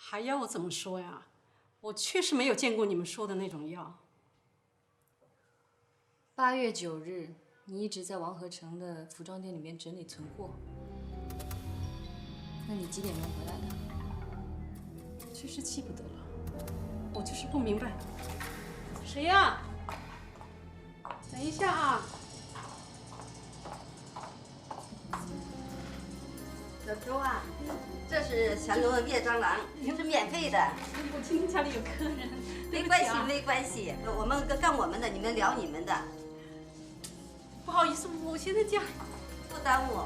还要我怎么说呀？我确实没有见过你们说的那种药。8月9日，你一直在王河城的服装店里面整理存货。那你几点钟回来的？确实记不得了，我就是不明白。谁呀？等一下啊！小周啊，这是全罗列蟑螂，是免费的。我今天家里有客人，没关系，没关系，我们干我们的，你们聊你们的。不好意思，我现在家不耽误。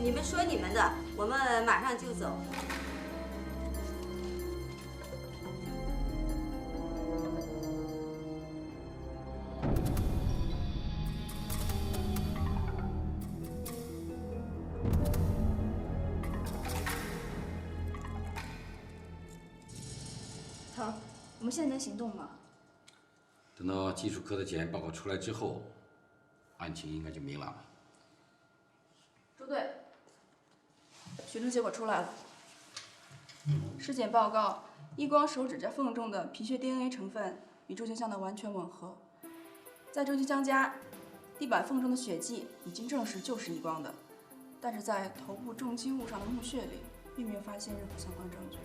你们说你们的，我们马上就走。头，我们现在能行动吗？等到技术科的检验报告出来之后，案情应该就明朗了。朱队，血中结果出来了。尸检报告，一光手指甲缝中的皮屑 DNA 成分与周清香的完全吻合。在周清香家地板缝中的血迹已经证实就是一光的，但是在头部重金物上的墓穴里，并没有发现任何相关证据。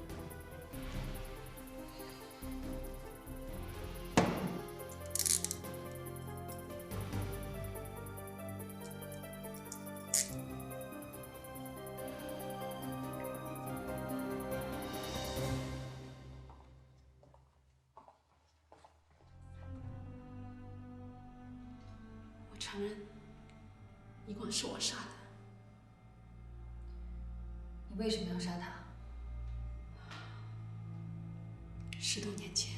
承认，一光是我杀的。你为什么要杀他10多年前，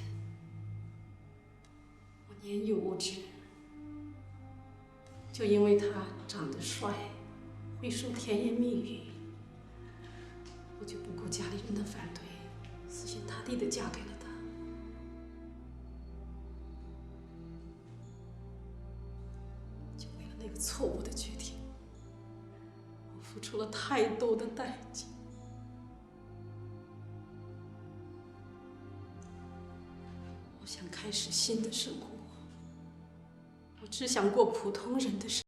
我年幼无知，就因为他长得帅，会说甜言蜜语，我就不顾家里人的反对，死心塌地的嫁给了他。那个错误的决定，我付出了太多的代价。我想开始新的生活，我只想过普通人的生活。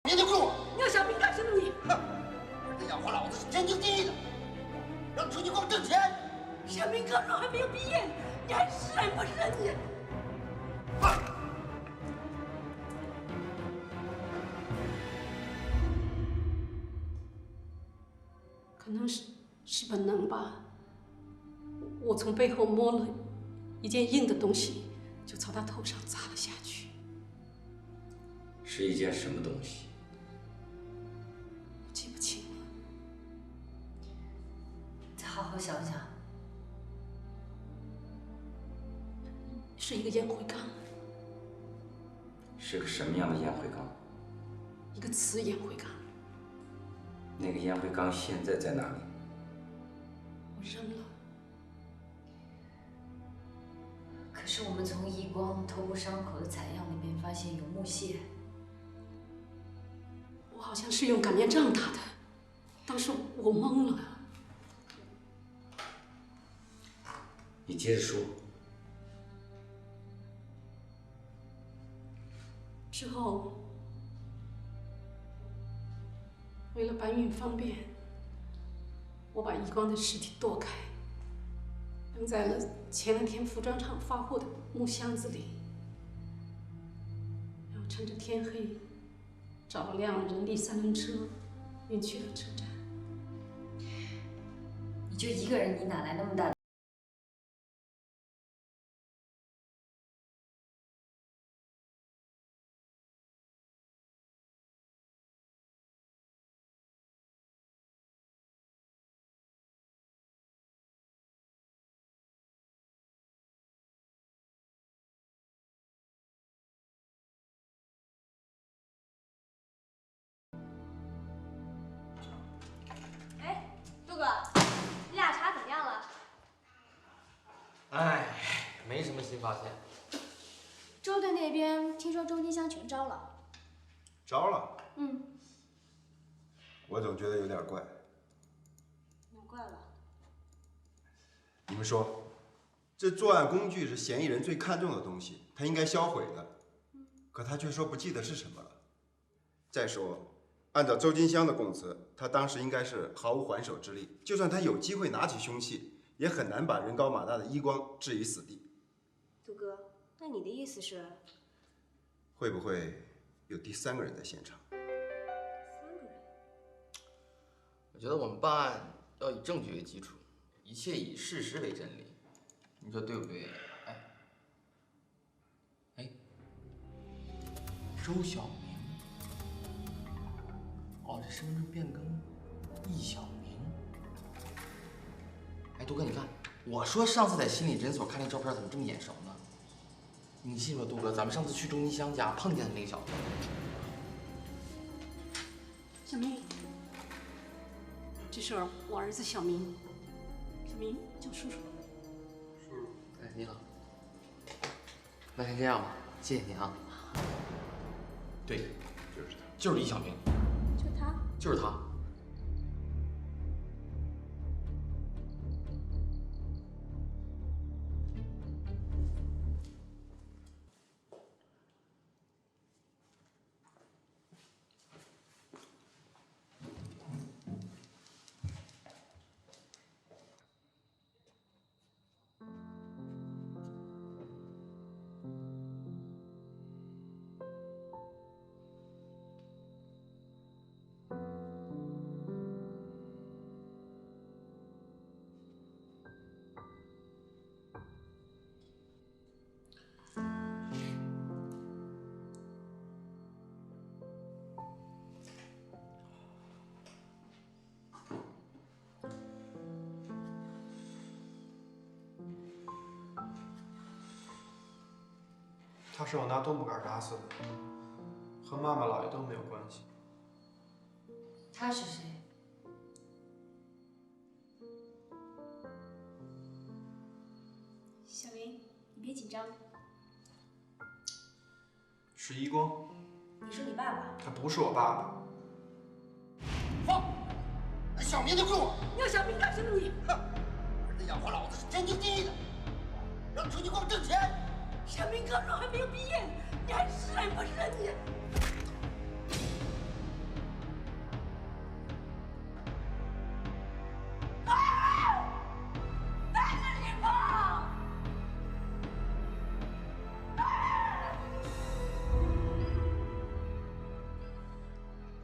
你就滚！你要小兵干什么你？哼！这养活老子是天经地义的，让你出去给我挣钱。小兵高中还没有毕业，你还是人不是人你？可能是本能吧。我从背后摸了一件硬的东西，就朝他头上砸了下去。是一件什么东西？我记不清了。再好好想想。是一个烟灰缸。是个什么样的烟灰缸？一个瓷烟灰缸。那个烟灰缸现在在哪里？我扔了。可是我们从一光头部伤口的采样里面发现有木屑。我好像是用擀面杖打的，当时我懵了。你接着说。之后，为了搬运方便，我把一光的尸体剁开，扔在了前2天服装厂发货的木箱子里，然后趁着天黑，找了辆人力3轮车，运去了车站。你就一个人，你哪来那么大的？哎，杜哥，你俩查怎么样了？哎，没什么新发现。周队那边听说周金香全招了。招了？嗯，我总觉得有点怪。哪怪了？你们说，这作案工具是嫌疑人最看重的东西，他应该销毁的，可他却说不记得是什么了。再说，按照周金香的供词，他当时应该是毫无还手之力，就算他有机会拿起凶器，也很难把人高马大的一光置于死地。杜哥，那你的意思是？会不会有第3个人在现场？ 3个人？我觉得我们办案要以证据为基础，一切以事实为真理，你说对不对？哎，周小明，哦，这身份证变更，易小明。哎，杜哥，你看，我说上次在心理诊所看那照片怎么这么眼熟呢？你信吗，杜哥？咱们上次去周金香家碰见的那个小子。小明，这是我儿子小明。小明，叫叔叔。叔叔。哎，你好。那先这样吧，谢谢您啊。对，就是他，就是易小明。就他？就是他。他是我拿冬木杆打死的，和妈妈、姥爷都没有关系。他是谁？小明，你别紧张。是一光。你说你爸爸？他不是我爸爸。放！小明的归我。你要小明干什么你？哼！儿子养活老子是天经地义的，让出去给我挣钱。小明高中还没有毕业，你还是人不是人你？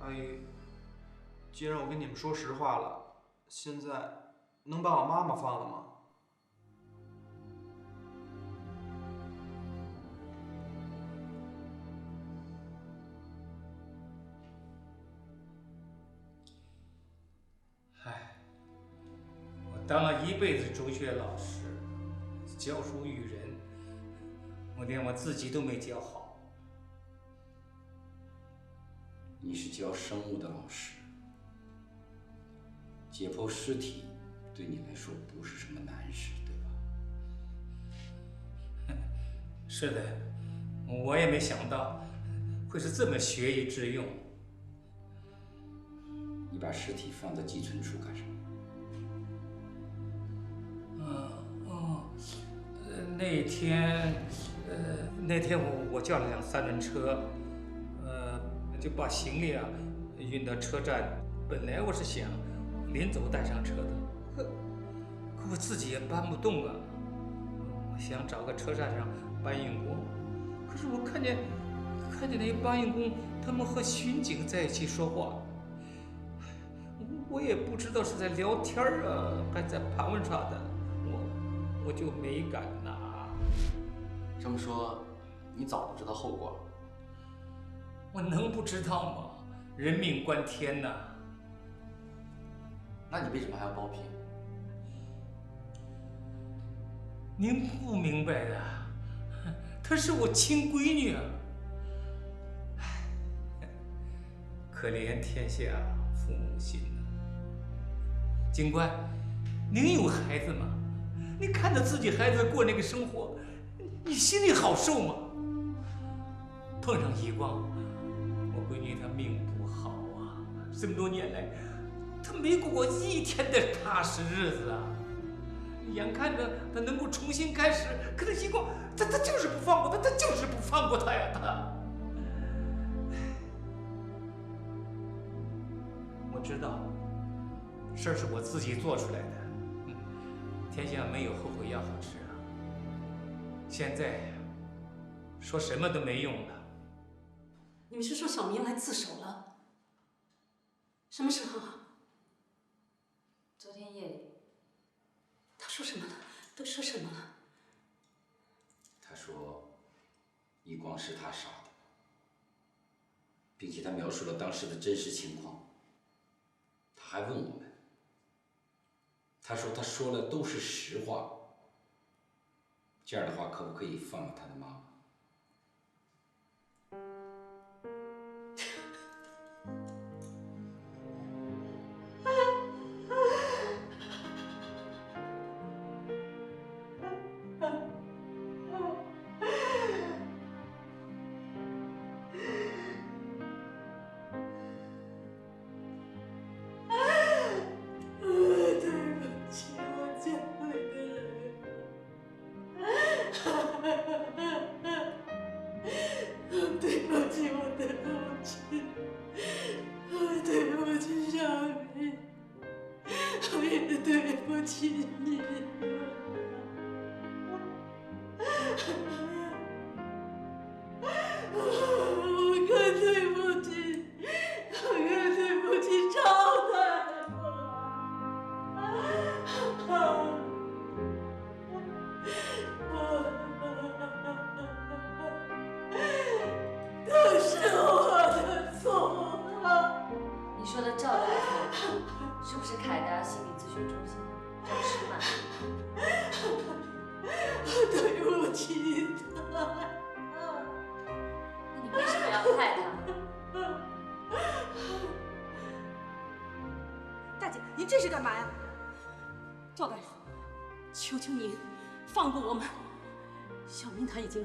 阿姨，既然我跟你们说实话了，现在能把我妈妈放了吗？唉，我当了一辈子中学老师，教书育人，我连我自己都没教好。你是教生物的老师，解剖尸体对你来说不是什么难事，对吧？是的，我也没想到会是这么学以致用。你把尸体放在寄存处干什么？那天我叫了辆3轮车，就把行李运到车站。本来我是想临走带上车的，可我自己也搬不动啊。我想找个车站上搬运工，可是我看见那些搬运工他们和巡警在一起说话，我也不知道是在聊天还在盘问啥的，我就没敢拿。这么说，你早就知道后果了？我能不知道吗？人命关天呐！那你为什么还要包庇？您不明白的，她是我亲闺女啊！可怜天下父母心呐！警官，您有孩子吗？你看着自己孩子过那个生活，你心里好受吗？碰上遗光，我闺女她命不好啊，这么多年来，她没过过一天的踏实日子啊。眼看着她能够重新开始，可是遗光，她就是不放过她，她就是不放过她呀，她。我知道，事儿是我自己做出来的。天下没有后悔药好吃啊！现在说什么都没用了。你们是说小明来自首了？什么时候啊？昨天夜里。他说什么了？都说什么了？他说，遗光是他杀的，并且他描述了当时的真实情况。他还问我们，他说他说的都是实话。这样的话，可不可以放了他的妈妈？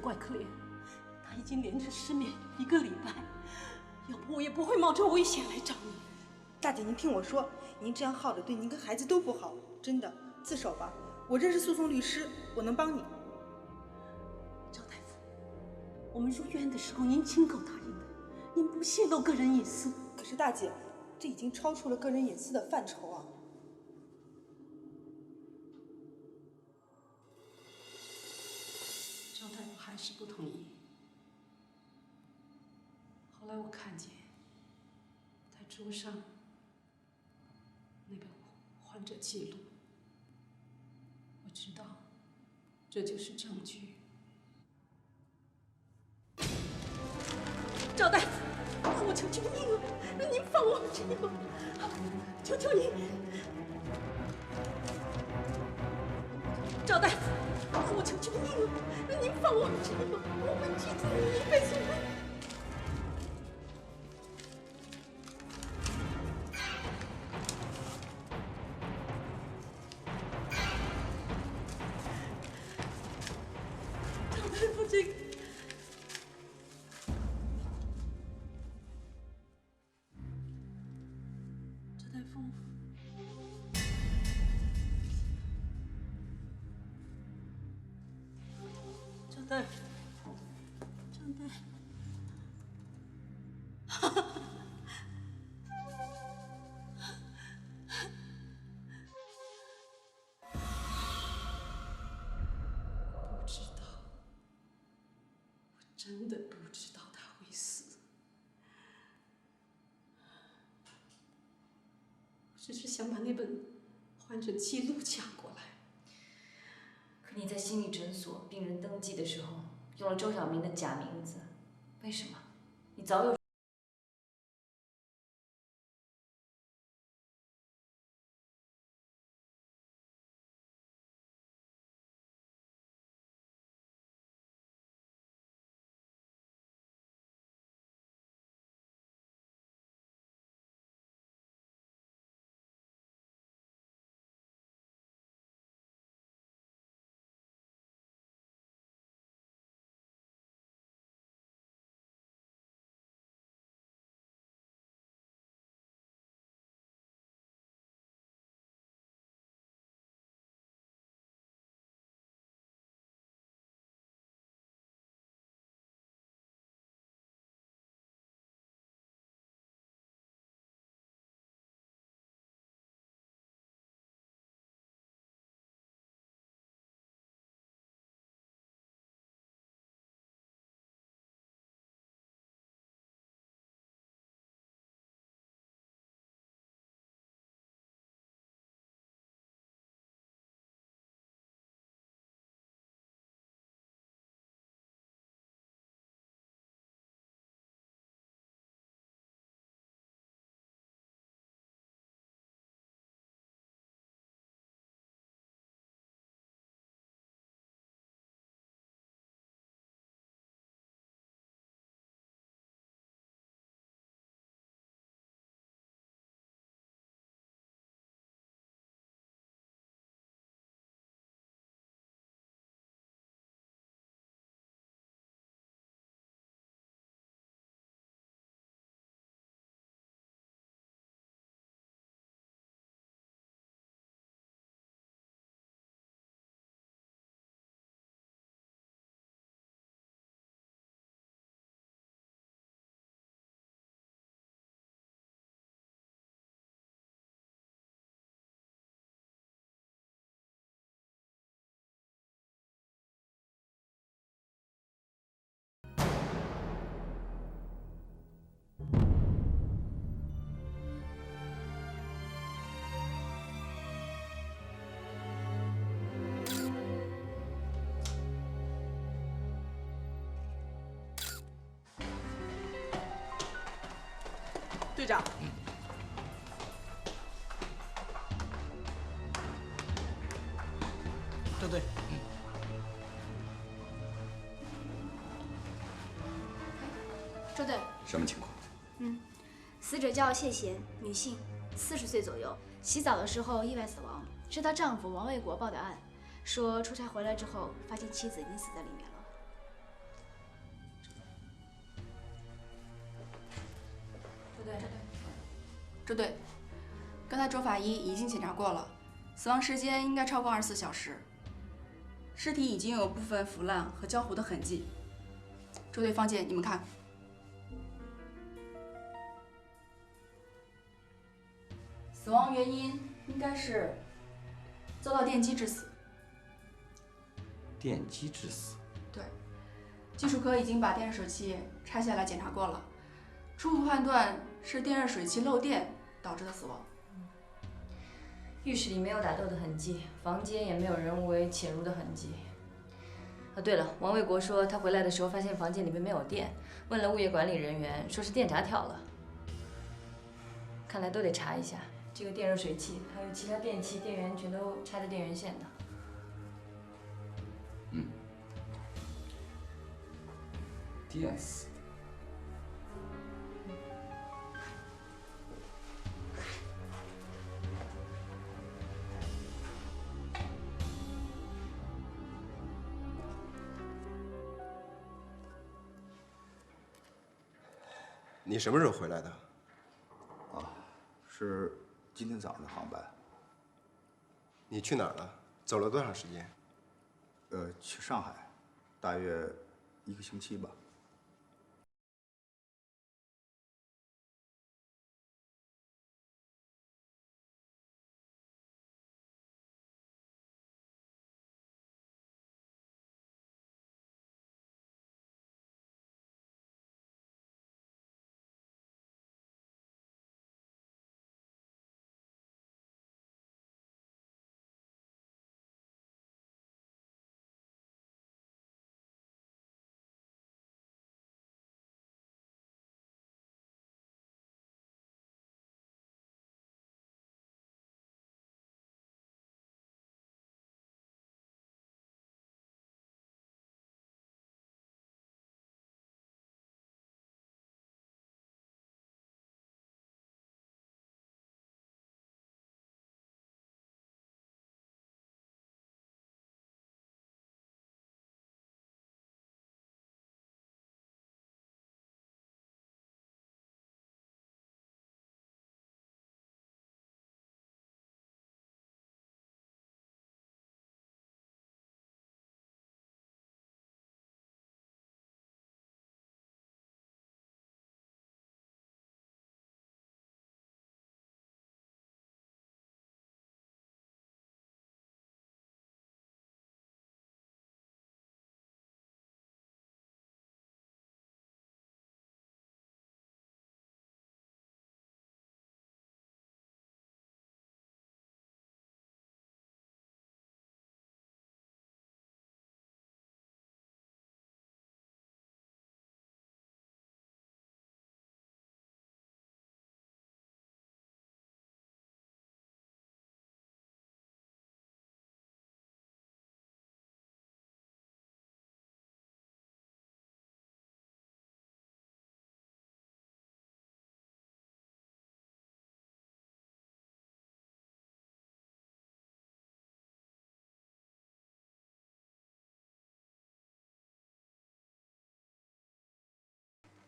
怪可怜，他已经连着失眠1个礼拜，要不我也不会冒着危险来找你。大姐，您听我说，您这样耗着对您跟孩子都不好，真的，自首吧。我认识诉讼律师，我能帮你。赵大夫，我们入院的时候您亲口答应的，您不泄露个人隐私。可是大姐，这已经超出了个人隐私的范畴啊。还是不同意。后来我看见，在桌上那个患者记录，我知道这就是证据。赵大夫，我求求您了，您放我这一马，求求您。赵大夫，我求求您了，您放我这一马，我会记住您一辈子的。赵大夫，这个。赵大夫。赵大夫，真的不知道他会死，我只是想把那本患者记录抢过来。可你在心理诊所病人登记的时候用了周小明的假名字，为什么？你早有。队长，周队，周队，什么情况？死者叫谢贤，女性，40岁左右，洗澡的时候意外死亡，是她丈夫王卫国报的案，说出差回来之后发现妻子已经死在里面了。周队，刚才周法医已经检查过了，死亡时间应该超过24小时，尸体已经有部分腐烂和焦糊的痕迹。周队、方健，你们看，死亡原因应该是遭到电击致死。电击致死？对，技术科已经把电热水器拆下来检查过了，初步判断是电热水器漏电导致的死亡。浴室里没有打斗的痕迹，房间也没有人为潜入的痕迹。啊，对了，王卫国说他回来的时候发现房间里面没有电，问了物业管理人员，说是电闸跳了。看来都得查一下这个电热水器，还有其他电器电源全都插着电源线的。电死。你什么时候回来的？是今天早上的航班。你去哪儿了？走了多长时间？去上海，大约1个星期吧。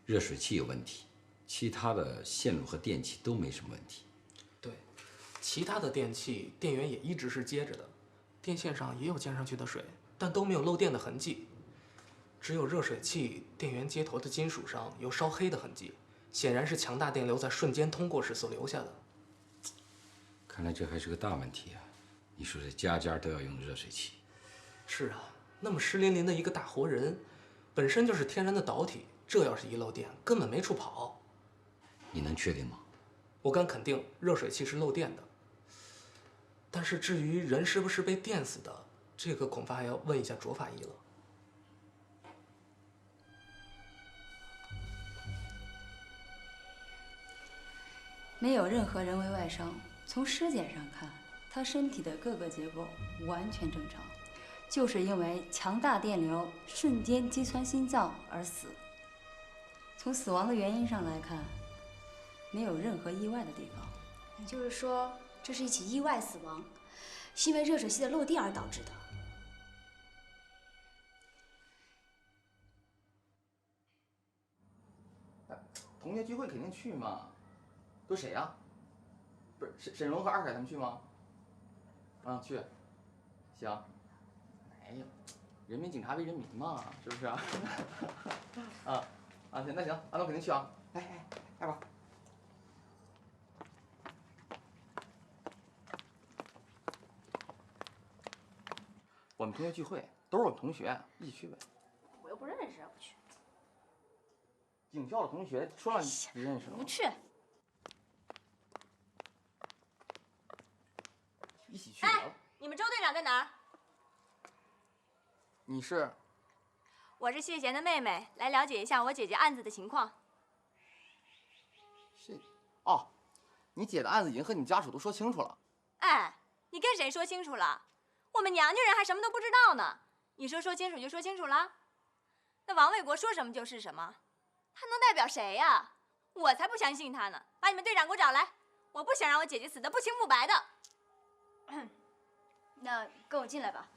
热水器有问题，其他的线路和电器都没什么问题。对，其他的电器电源也一直是接着的，电线上也有溅上去的水，但都没有漏电的痕迹。只有热水器电源接头的金属上有烧黑的痕迹，显然是强大电流在瞬间通过时所留下的。看来这还是个大问题啊！你说这家家都要用热水器。是啊，那么湿淋淋的一个大活人，本身就是天然的导体，这要是一漏电，根本没处跑。你能确定吗？我敢肯定，热水器是漏电的。但是至于人是不是被电死的，这个恐怕还要问一下卓法医了。没有任何人为外伤，从尸检上看，他身体的各个结构完全正常，就是因为强大电流瞬间击穿心脏而死。从死亡的原因上来看，没有任何意外的地方。也就是说，这是一起意外死亡，是因为热水器的漏电而导致的。同学聚会肯定去嘛，都谁呀？不是沈荣和二凯他们去吗？啊，去，行。哎呀，人民警察为人民嘛，是不是啊？行，那行，那我肯定去啊。哎，二宝。我们同学聚会都是我们同学，一起去呗。我又不认识，不去。警校的同学说让你不认识了。不去。一起去。哎，你们周队长在哪儿？你是？我是谢贤的妹妹，来了解一下我姐姐案子的情况。哦，你姐的案子已经和你家属都说清楚了。哎，你跟谁说清楚了？我们娘家人还什么都不知道呢。你说清楚就说清楚了？那王卫国说什么就是什么，他能代表谁呀？我才不相信他呢！把你们队长给我找来，我不想让我姐姐死得不清不白的。那跟我进来吧。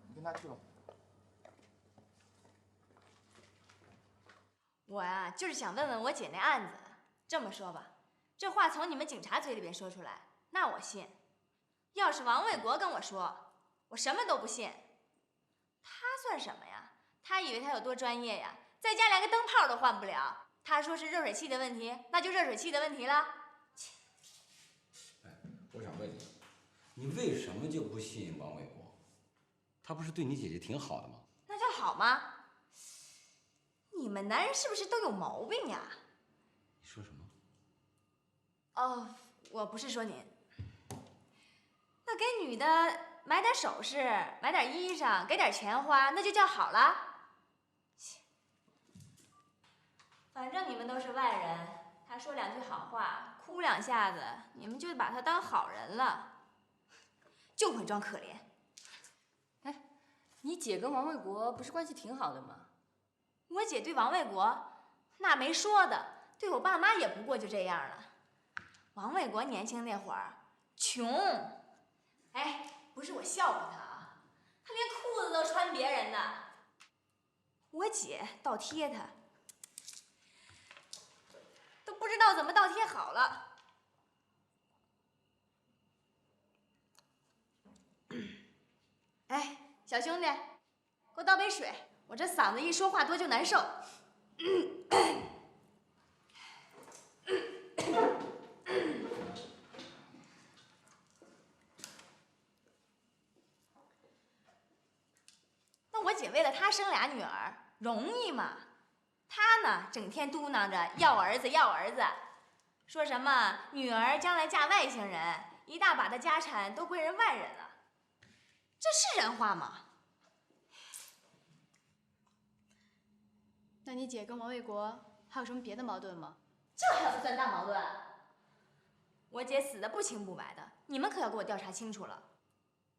你跟他去吧。我呀，就是想问问我姐那案子。这么说吧，这话从你们警察嘴里边说出来，那我信。要是王卫国跟我说，我什么都不信。他算什么呀？他以为他有多专业呀？在家连个灯泡都换不了。他说是热水器的问题，那就热水器的问题了。哎，我想问你，你为什么就不信王卫国？他不是对你姐姐挺好的吗？那就好吗？你们男人是不是都有毛病呀？你说什么？哦，我不是说您。那给女的买点首饰，买点衣裳，给点钱花，那就叫好了。反正你们都是外人，他说两句好话，哭两下子，你们就把他当好人了，就会装可怜。哎，你姐跟王卫国不是关系挺好的吗？我姐对王卫国那没说的，对我爸妈也不过就这样了。王卫国年轻那会儿穷，哎，不是我笑话他啊，他连裤子都穿别人的。我姐倒贴他，都不知道怎么倒贴好了。哎，小兄弟，给我倒杯水，我这嗓子一说话多就难受。那我姐为了他生俩女儿，容易吗？她呢，整天嘟囔着要儿子要儿子，说什么女儿将来嫁外星人，一大把的家产都归人外人了，这是人话吗？那你姐跟王卫国还有什么别的矛盾吗？这还不算大矛盾。我姐死得不清不白的，你们可要给我调查清楚了。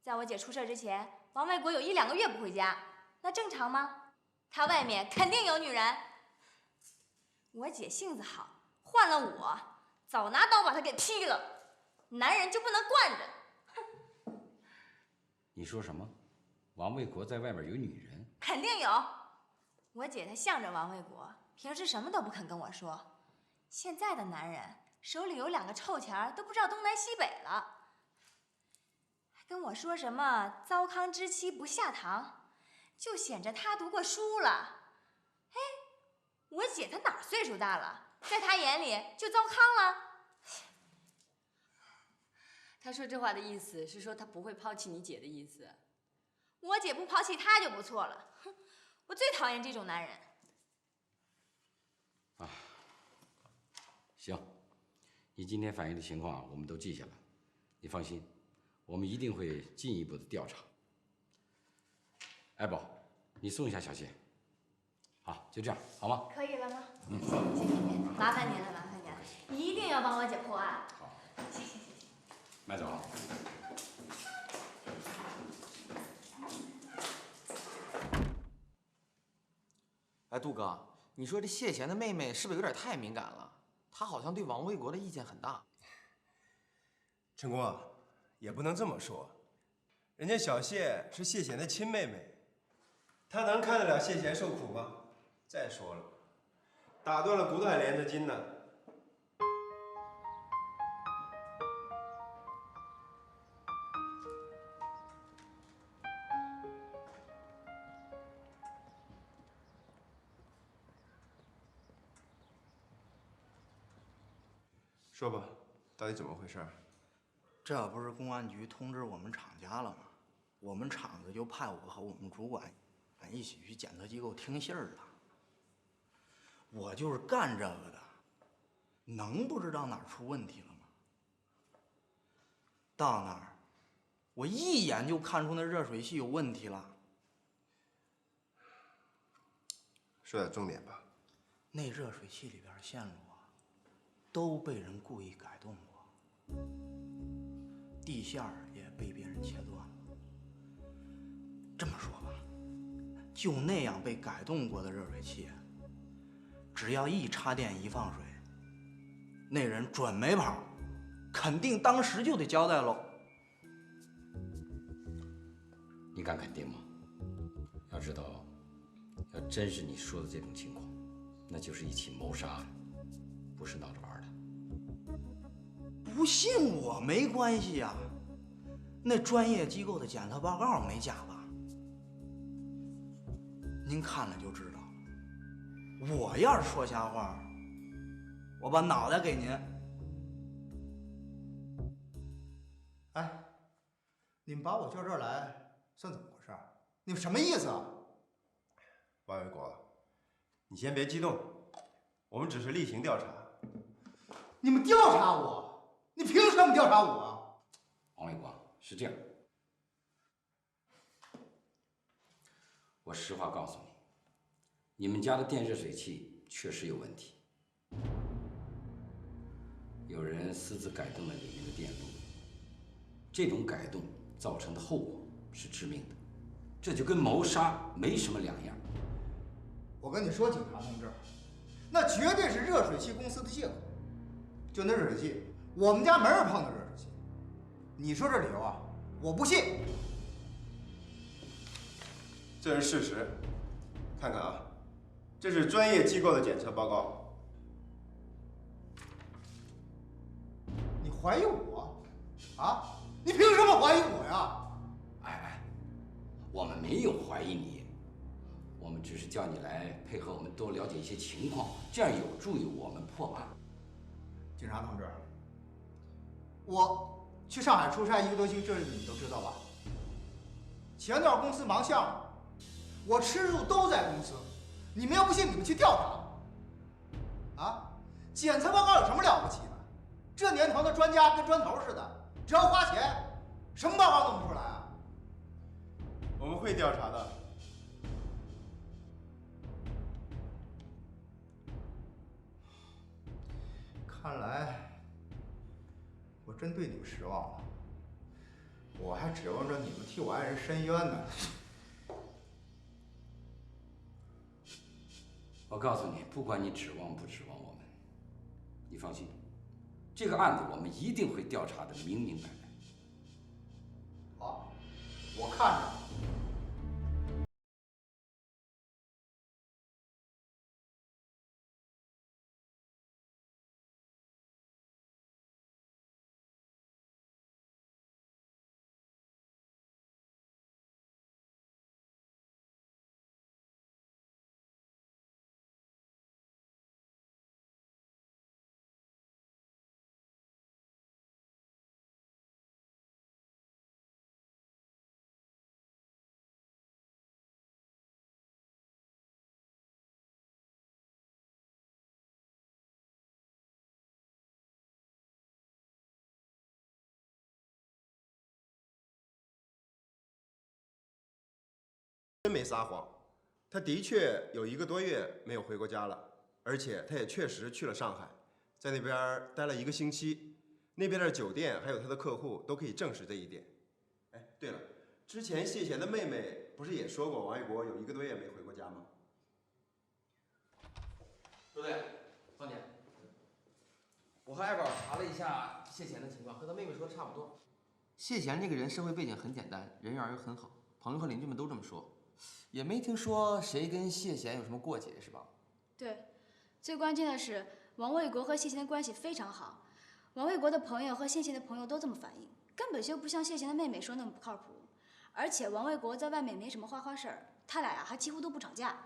在我姐出事之前，王卫国有1-2个月不回家，那正常吗？他外面肯定有女人。我姐性子好，换了我，早拿刀把他给劈了。男人就不能惯着？你说什么？王卫国在外面有女人？肯定有。我姐她向着王卫国，平时什么都不肯跟我说，现在的男人手里有2个臭钱儿都不知道东南西北了，还跟我说什么糟糠之妻不下堂，就显着他读过书了。哎，我姐她哪儿岁数大了，在他眼里就糟糠了？他说这话的意思是说他不会抛弃你姐的意思。我姐不抛弃他就不错了。哼，我最讨厌这种男人。啊，行，你今天反映的情况我们都记下了，你放心，我们一定会进一步的调查。爱宝，你送一下小谢。好，就这样，好吗？可以了吗？谢谢您，麻烦您了，麻烦您了，一定要帮我姐破案。好，谢谢。慢走啊。哎，杜哥，你说这谢贤的妹妹是不是有点太敏感了？她好像对王卫国的意见很大。陈工啊，也不能这么说，人家小谢是谢贤的亲妹妹，她能看得了谢贤受苦吗？再说了，打断了骨头还连着筋呢。说吧，到底怎么回事？这不是公安局通知我们厂家了吗？我们厂子就派我和我们主管，一起去检测机构听信儿了。我就是干这个的，能不知道哪儿出问题了吗？到那儿，我一眼就看出那热水器有问题了。说点重点吧。那热水器里边线路啊，都被人故意改动过，地线儿也被别人切断了。这么说吧，就那样被改动过的热水器，只要一插电一放水，那人准没跑，肯定当时就得交代喽。你敢肯定吗？要知道，要真是你说的这种情况，那就是一起谋杀案，不是闹着玩的。不信我没关系呀，那专业机构的检测报告没假吧？您看了就知道了。我要是说瞎话，我把脑袋给您。哎，你们把我叫这儿来，算怎么回事？你们什么意思啊？王卫国，你先别激动，我们只是例行调查。你们调查我？你凭什么调查我啊？王卫国，是这样，我实话告诉你，你们家的电热水器确实有问题，有人私自改动了里面的电路，这种改动造成的后果是致命的，这就跟谋杀没什么两样。我跟你说，警察同志，那绝对是热水器公司的借口。就那热水器，我们家没人碰的热水器。你说这理由啊，我不信。这是事实，看看啊，这是专业机构的检测报告。你怀疑我？啊？你凭什么怀疑我呀？哎，我们没有怀疑你，我们只是叫你来配合我们多了解一些情况，这样有助于我们破案。警察同志，我去上海出差1个多星期，这你们都知道吧？前段公司忙项目，我吃住都在公司。你们要不信，你们去调查。啊，检测报告有什么了不起的？这年头的专家跟砖头似的，只要花钱，什么报告弄不出来啊？我们会调查的。看来我真对你们失望了，我还指望着你们替我爱人伸冤呢。我告诉你，不管你指望不指望我们，你放心，这个案子我们一定会调查的明明白白。好，我看着。真没撒谎，他的确有1个多月没有回过家了，而且他也确实去了上海，在那边待了1个星期，那边的酒店还有他的客户都可以证实这一点。哎，对了，之前谢贤的妹妹不是也说过王卫国有1个多月没回过家吗？周队，方姐，我和艾宝查了一下谢贤的情况，和他妹妹说的差不多。谢贤这个人社会背景很简单，人缘又很好，朋友和邻居们都这么说，也没听说谁跟谢贤有什么过节，是吧？对，最关键的是王卫国和谢贤的关系非常好，王卫国的朋友和谢贤的朋友都这么反映，根本就不像谢贤的妹妹说那么不靠谱。而且王卫国在外面没什么花事儿，他俩呀还几乎都不吵架。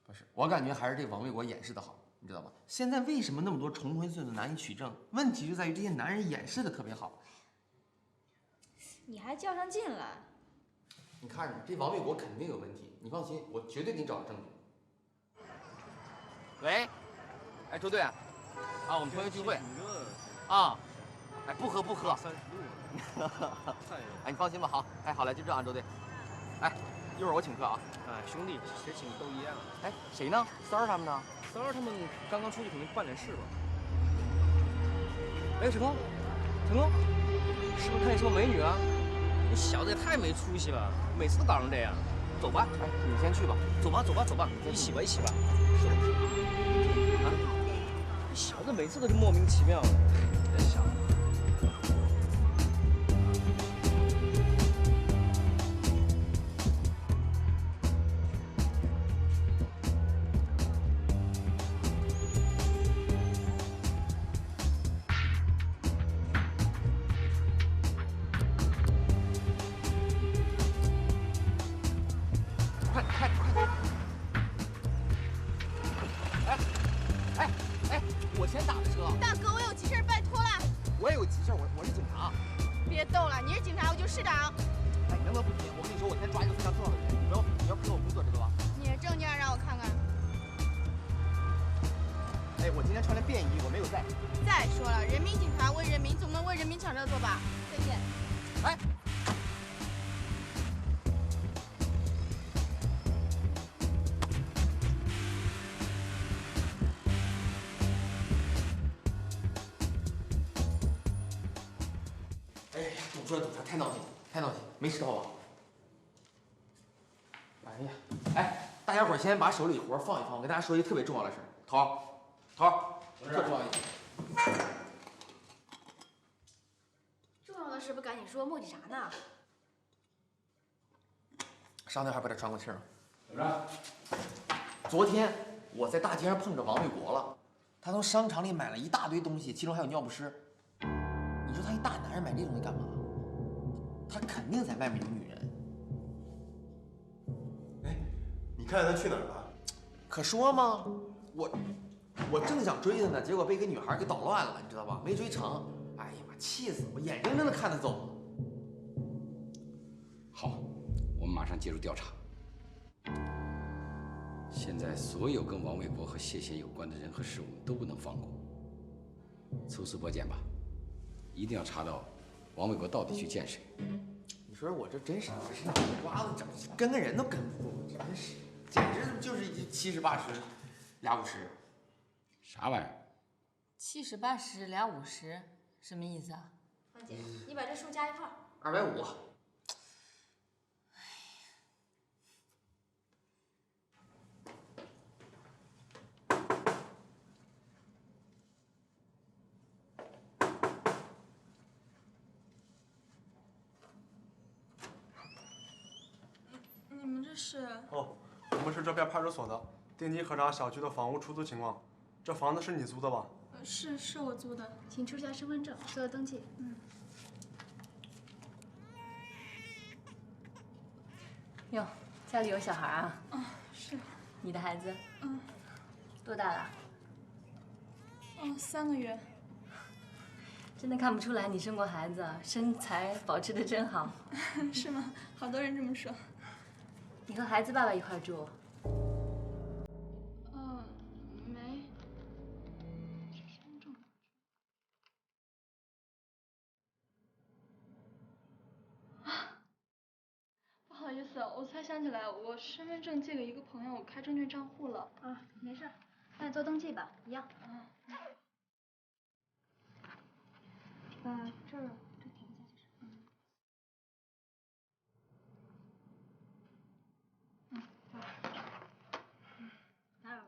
不是，我感觉还是这王卫国掩饰的好，你知道吗？现在为什么那么多重婚罪的难以取证？问题就在于这些男人掩饰的特别好。你还较上劲了？你看着，这王卫国肯定有问题，你放心，我绝对给你找证据。喂，哎，周队啊，我们同学聚会啊，哎，不喝。哎，你放心吧，好，哎，好嘞，就这样，周队。哎，一会儿我请客啊。哎，兄弟，谁请都一样。哎，谁呢？三儿他们呢？三儿他们刚刚出去，可能办点事吧。哎，成功，是不是看见什么美女啊？你小子也太没出息了，每次都搞成这样。走吧，哎，你先去吧。走吧，一起吧。是。啊，你小子每次都是莫名其妙的，别想了。我先打的车。大哥，我有急事，拜托了。我也有急事，我是警察。别逗了，你是警察，我就是市长。哎，你能不能不听？我跟你说，我今天抓一个非常重要的人，你要配合我工作，知道吧？你的证件让我看看。哎，我今天穿的便衣，我没有带。再说了，人民警察为人民，总不能为人民抢着做吧？再见。哎。堵车，太闹心，没拾到吧？哎呀，哎，大家伙先把手里活放一放，我跟大家说一个特别重要的事儿。头，特重要一点。重要的事不赶紧说，磨叽啥呢？上那还把他喘过气儿。怎么着？昨天我在大街上碰着王卫国了，他从商场里买了一大堆东西，其中还有尿不湿。你说他一大男人买这东西干嘛？他肯定在外面有女人。哎，你看见他去哪儿了？可说吗？我正想追他呢，结果被一个女孩给捣乱了，你知道吧？没追成。哎呀妈，气死我！眼睁睁的看他走。好，我们马上介入调查。现在所有跟王卫国和谢贤有关的人和事，我们都不能放过。抽丝剥茧吧，一定要查到王卫国到底去见谁。你说我这真是脑袋瓜子整，跟个人都跟不住，真是，简直就是70、80俩50。啥玩意儿？70、80俩50，什么意思啊？芳姐，你把这数加一块儿。250。你们这是？哦，我们是这边派出所的，定期核查小区的房屋出租情况。这房子是你租的吧？是我租的，请出示下身份证，做个登记。哟，家里有小孩啊？是。你的孩子？多大了？3个月。真的看不出来你生过孩子，身材保持得真好。是吗？好多人这么说。你和孩子爸爸一块住？没。不好意思。思，我才想起来，我身份证借给一个朋友开证券账户了。啊，没事，那你做登记吧，一样。这儿这填一下就是。打扰了。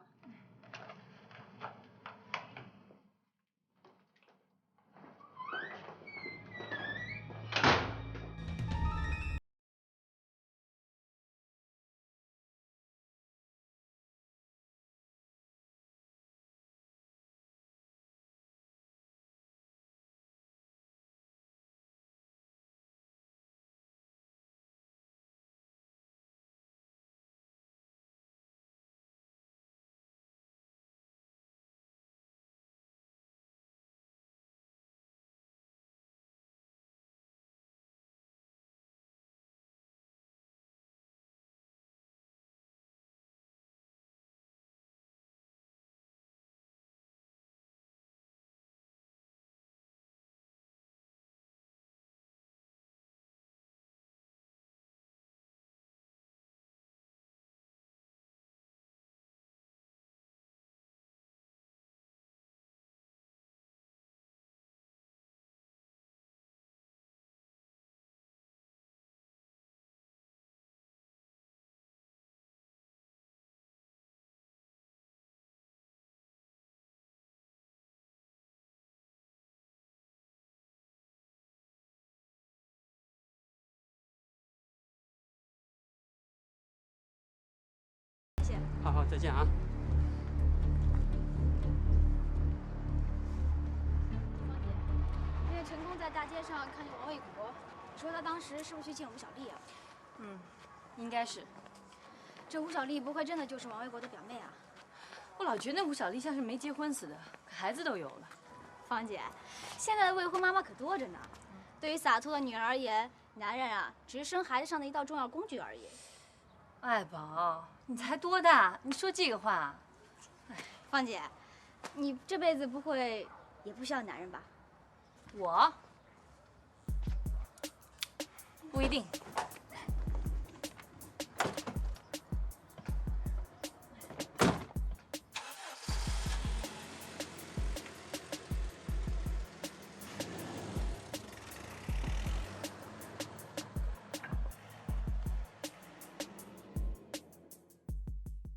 好好，再见啊。因为陈工在大街上看见王卫国，你说他当时是不是去见吴小丽啊？应该是。这吴小丽不会真的就是王卫国的表妹啊？我老觉得吴小丽像是没结婚似的，可孩子都有了。芳姐，现在的未婚妈妈可多着呢。对于洒脱的女人而言，男人啊，只是生孩子上的一道重要工具而已。爱宝，你才多大？你说这个话？芳姐，你这辈子不会也不需要男人吧？我不一定。